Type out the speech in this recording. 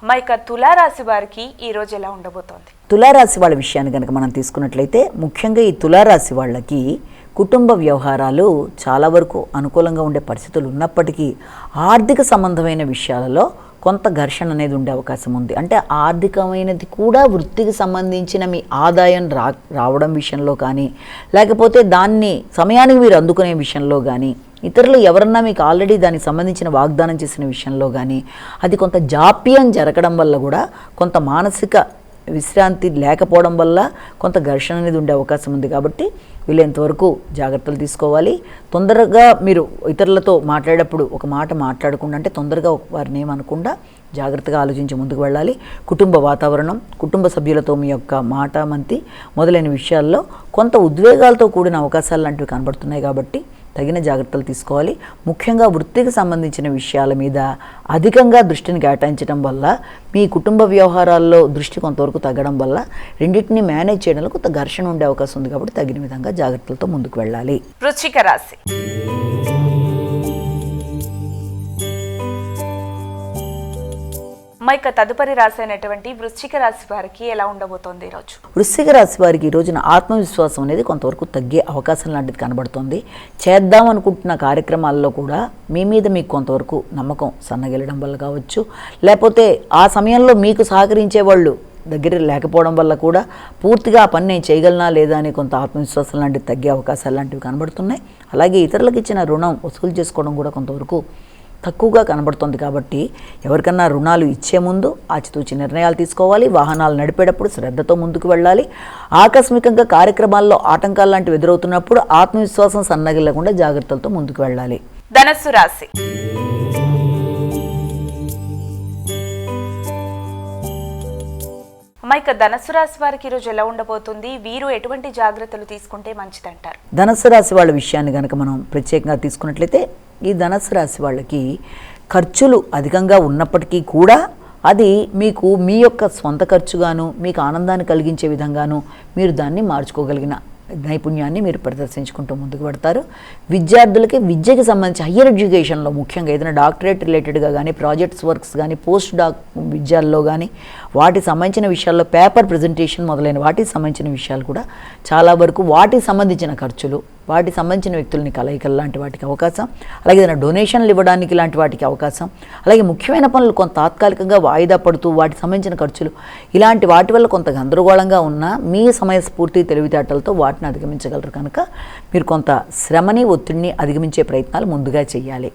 మైక తులారాశి వారికి ఈ రోజు ఎలా ఉండబోతోంది? తులారాశి వాళ్ళ విషయాన్ని కనుక మనం తీసుకున్నట్లయితే ముఖ్యంగా ఈ తులారాశి వాళ్ళకి కుటుంబ వ్యవహారాలు చాలా వరకు అనుకూలంగా ఉండే పరిస్థితులు ఉన్నప్పటికీ ఆర్థిక సంబంధమైన విషయాలలో కొంత ఘర్షణ అనేది ఉండే అవకాశం ఉంది. అంటే ఆర్థికమైనది కూడా వృత్తికి సంబంధించిన మీ ఆదాయం రావడం విషయంలో కానీ, లేకపోతే దాన్ని సమయానికి మీరు అందుకునే విషయంలో కానీ, ఇతరులు ఎవరన్నా మీకు ఆల్రెడీ దానికి సంబంధించిన వాగ్దానం చేసిన విషయంలో కానీ అది కొంత జాప్యం జరగడం వల్ల కూడా కొంత మానసిక విశ్రాంతి లేకపోవడం వల్ల కొంత ఘర్షణ అనేది ఉండే అవకాశం ఉంది. కాబట్టి వీలైనంతవరకు జాగ్రత్తలు తీసుకోవాలి. తొందరగా మీరు ఇతరులతో మాట్లాడేటప్పుడు ఒక మాట మాట్లాడకుండా, అంటే తొందరగా వారిని ఏమనకుండా జాగ్రత్తగా ఆలోచించి ముందుకు వెళ్ళాలి. కుటుంబ వాతావరణం, కుటుంబ సభ్యులతో మీ యొక్క మాట మంతి మొదలైన విషయాల్లో కొంత ఉద్వేగాలతో కూడిన అవకాశాలు లాంటివి కనబడుతున్నాయి. కాబట్టి తగిన జాగ్రత్తలు తీసుకోవాలి. ముఖ్యంగా వృత్తికి సంబంధించిన విషయాల మీద అధికంగా దృష్టిని కేటాయించడం వల్ల మీ కుటుంబ వ్యవహారాల్లో దృష్టి కొంతవరకు తగ్గడం వల్ల రెండింటినీ మేనేజ్ చేయడంలో కొంత ఘర్షణ ఉండే అవకాశం ఉంది. కాబట్టి తగిన విధంగా జాగ్రత్తలతో ముందుకు వెళ్ళాలి. వృశ్చిక రాశి. మైక తదుపరి రాశి అయినటువంటి వృశ్చిక రాశి వారికి ఎలా ఉండబోతోంది ఈరోజు? వృశ్చిక రాశి వారికి ఈ రోజున ఆత్మవిశ్వాసం అనేది కొంతవరకు తగ్గే అవకాశం లాంటిది కనబడుతుంది. చేద్దాం అనుకుంటున్న కార్యక్రమాల్లో కూడా మీ మీద మీకు కొంతవరకు నమ్మకం సన్నగిలడం వల్ల కావచ్చు, లేకపోతే ఆ సమయంలో మీకు సహకరించే వాళ్ళు దగ్గర లేకపోవడం వల్ల కూడా పూర్తిగా ఆ పని నేను చేయగలనా లేదా అని కొంత ఆత్మవిశ్వాసం లాంటివి తగ్గే అవకాశాలు లాంటివి కనబడుతున్నాయి. అలాగే ఇతరులకు ఇచ్చిన రుణం వసూలు చేసుకోవడం కూడా కొంతవరకు తక్కువగా కనబడుతుంది. కాబట్టి ఎవరికన్నా రుణాలు ఇచ్చే ముందు ఆచితూచి నిర్ణయాలు తీసుకోవాలి. వాహనాలు నడిపేటప్పుడు శ్రద్ధతో ముందుకు వెళ్ళాలి. ఆకస్మికంగా కార్యక్రమాల్లో ఆటంకాలు లాంటివి ఎదురవుతున్నప్పుడు ఆత్మవిశ్వాసం సన్నగిల్లకుండా జాగ్రత్తలతో ముందుకు వెళ్ళాలి. ధనస్సు రాశి. మైక ధనస్సు రాశి వారికి ఈరోజు ఎలా ఉండబోతుంది? వీరు ఎటువంటి జాగ్రత్తలు తీసుకుంటే మంచిదంటారు? ధనస్సు రాశి వాళ్ళ విషయాన్ని కనుక మనం ప్రత్యేకంగా తీసుకున్నట్లయితే ఈ ధనస్సు రాశి వాళ్ళకి ఖర్చులు అధికంగా ఉన్నప్పటికీ కూడా అది మీకు మీ యొక్క సొంత ఖర్చుగాను, మీకు ఆనందాన్ని కలిగించే విధంగాను మీరు దాన్ని మార్చుకోగలిగిన నైపుణ్యాన్ని మీరు ప్రదర్శించుకుంటూ ముందుకు పెడతారు. విద్యార్థులకి విద్యకి సంబంధించి హయ్యర్ ఎడ్యుకేషన్లో ముఖ్యంగా ఏదైనా డాక్టరేట్ రిలేటెడ్గా కానీ, ప్రాజెక్ట్స్ వర్క్స్ కానీ, పోస్ట్ డాక్ విద్యాల్లో కానీ వాటికి సంబంధించిన విషయాల్లో పేపర్ ప్రజెంటేషన్ మొదలైన వాటికి సంబంధించిన విషయాలు కూడా చాలా వరకు వాటికి సంబంధించిన ఖర్చులు, వాటికి సంబంధించిన వ్యక్తులని కలయికలు లాంటి వాటికి అవకాశం, అలాగే ఏదైనా డొనేషన్లు ఇవ్వడానికి లాంటి వాటికి అవకాశం, అలాగే ముఖ్యమైన పనులు కొంత తాత్కాలికంగా వాయిదా పడుతూ వాటికి సంబంధించిన ఖర్చులు, ఇలాంటి వాటి వల్ల కొంత గందరగోళంగా ఉన్నా మీ సమయస్ఫూర్తి తెలివితేటలతో వాటిని అధిగమించగలరు. కనుక మీరు కొంత శ్రమని ఒత్తిడిని అధిగమించే ప్రయత్నాలు ముందుగా చేయాలి.